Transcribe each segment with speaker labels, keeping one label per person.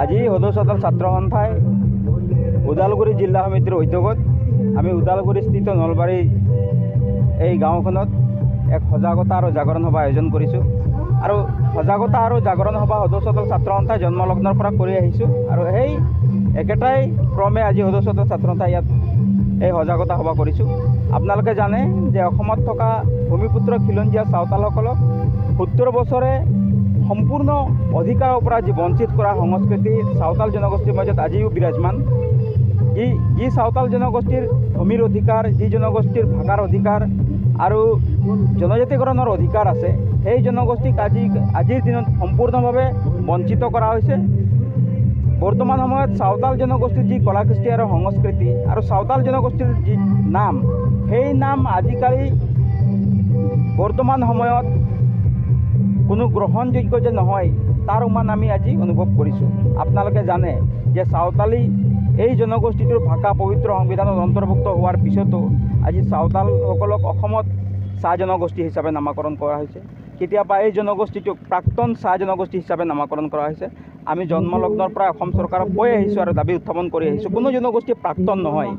Speaker 1: আজি সদস্যদল ছাত্ৰ সন্থাই ওদালগুৰি জিলা সমিতিৰ উদ্যোগত আমি ওদালগুৰিস্থিত নলবাৰী এই গাঁওখনত এক সজাগতা আৰু জাগৰণ সভা আয়োজন কৰিছোঁ। আৰু সজাগতা আৰু জাগৰণ সভা সদস্যদল ছাত্ৰ সন্থাই জন্মলগ্নৰ পৰা কৰি আহিছোঁ আৰু সেই একেটাই ক্ৰমে আজি সদস্যদল ছাত্ৰ সন্থাই ইয়াত এই সজাগতা সভা কৰিছোঁ। আপোনালোকে জানে যে অসমত থকা ভূমিপুত্ৰ খিলঞ্জীয়া চাওতালসকলক 70 বছৰে সম্পূৰ্ণ অধিকাৰৰ পৰা যি বঞ্চিত কৰা সংস্কৃতি চাওতাল জনগোষ্ঠীৰ মাজত আজিও বিৰাজমান। যি চাওতাল জনগোষ্ঠীৰ ভূমিৰ অধিকাৰ, যি জনগোষ্ঠীৰ ভাষাৰ অধিকাৰ আৰু জনজাতিকৰণৰ অধিকাৰ আছে, সেই জনগোষ্ঠীক আজিৰ দিনত সম্পূৰ্ণভাৱে বঞ্চিত কৰা হৈছে। বৰ্তমান সময়ত চাওতাল জনগোষ্ঠীৰ যি কলা কৃষ্টি আৰু সংস্কৃতি আৰু চাওতাল জনগোষ্ঠীৰ যি নাম, সেই নাম আজিকালি বৰ্তমান সময়ত কোনো গ্ৰহণযোগ্য যে নহয় তাৰ উমান আমি আজি অনুভৱ কৰিছোঁ। আপোনালোকে জানে যে চাওতালী এই জনগোষ্ঠীটোৰ ভাষা পবিত্ৰ সংবিধানত অন্তৰ্ভুক্ত হোৱাৰ পিছতো আজি চাওতালসকলক অসমত চাহ জনগোষ্ঠী হিচাপে নামাকৰণ কৰা হৈছে। কেতিয়াবা এই জনগোষ্ঠীটোক প্ৰাক্তন চাহ জনগোষ্ঠী হিচাপে নামাকৰণ কৰা হৈছে। আমি জন্মলগ্নৰ পৰা অসম চৰকাৰক কৈ আহিছোঁ আৰু দাবী উত্থাপন কৰি আহিছোঁ, কোনো জনগোষ্ঠী প্ৰাক্তন নহয়,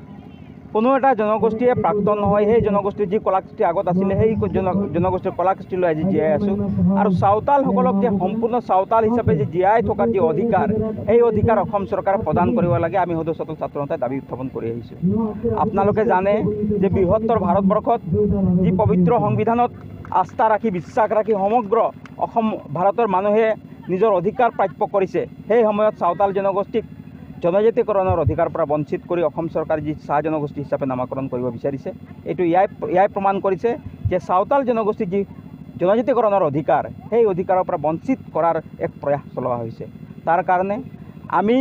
Speaker 1: কোনো এটা জনগোষ্ঠীয়ে প্ৰাক্তন নহয়। সেই জনগোষ্ঠীৰ যি কলা কৃষ্টি আগত আছিলে, সেই জনগোষ্ঠীৰ কলা কৃষ্টিলৈ আজি জীয়াই আছোঁ। আৰু চাওতালসকলক যে সম্পূৰ্ণ চাওতাল হিচাপে যে জীয়াই থকাৰ যি অধিকাৰ, সেই অধিকাৰ অসম চৰকাৰে প্ৰদান কৰিব লাগে, আমি সদস্যদল ছাত্ৰ সন্থাই দাবী উত্থাপন কৰি আহিছোঁ। আপোনালোকে জানে যে বৃহত্তৰ ভাৰতবৰ্ষত যি পবিত্ৰ সংবিধানত আস্থা ৰাখি, বিশ্বাস ৰাখি সমগ্ৰ অসম ভাৰতৰ মানুহে নিজৰ অধিকাৰ প্ৰাপ্য কৰিছে, সেই সময়ত চাওতাল জনগোষ্ঠীক জনজাতিকৰণৰ অধিকাৰ পৰা বঞ্চিত কৰি অসম চৰকাৰে যি চাহ জনগোষ্ঠী হিচাপে নামাকৰণ কৰিব বিচাৰিছে, এইটো ইয়াই প্ৰমাণ কৰিছে যে চাওতাল জনগোষ্ঠীৰ যি জনজাতিকৰণৰ অধিকাৰ, সেই অধিকাৰৰ পৰা বঞ্চিত কৰাৰ এক প্ৰয়াস চলোৱা হৈছে। তাৰ কাৰণে আমি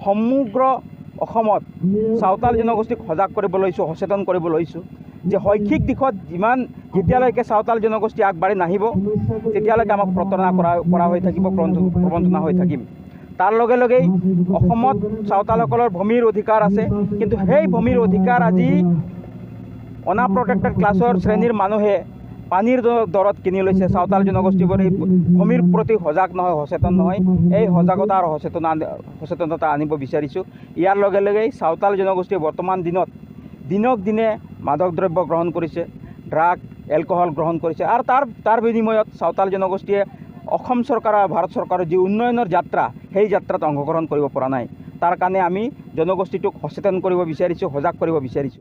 Speaker 1: সমগ্ৰ অসমত চাওতাল জনগোষ্ঠীক সজাগ কৰিব লৈছোঁ, সচেতন কৰিব লৈছোঁ যে শৈক্ষিক দিশত যেতিয়ালৈকে চাওতাল জনগোষ্ঠী আগবাঢ়ি নাহিব, তেতিয়ালৈকে আমাক প্ৰতাৰণা কৰা হৈ থাকিব, প্ৰবঞ্চনা হৈ থাকিম। তাৰ লগে লগেই অসমত চাওতালসকলৰ ভূমিৰ অধিকাৰ আছে, কিন্তু সেই ভূমিৰ অধিকাৰ আজি অনাপ্ৰটেক্টেড ক্লাছৰ শ্ৰেণীৰ মানুহে পানীৰ দৰত কিনি লৈছে। চাওতাল জনগোষ্ঠীবোৰ এই ভূমিৰ প্ৰতি সজাগ নহয়, সচেতন নহয়। এই সজাগতা আৰু সচেতনতা আনিব বিচাৰিছোঁ। ইয়াৰ লগে লগেই চাওতাল জনগোষ্ঠীয়ে বৰ্তমান দিনক দিনে মাদক দ্ৰব্য গ্ৰহণ কৰিছে, ড্ৰাগ, এলকহল গ্ৰহণ কৰিছে। আৰু তাৰ বিনিময়ত চাওতাল জনগোষ্ঠীয়ে অসম চৰকাৰ আৰু ভাৰত চৰকাৰৰ যি উন্নয়নৰ যাত্ৰা, সেই যাত্ৰাত অংশগ্ৰহণ কৰিব পৰা নাই। তাৰ কাৰণে আমি জনগোষ্ঠীটোক সচেতন কৰিব বিচাৰিছোঁ, সজাগ কৰিব বিচাৰিছোঁ।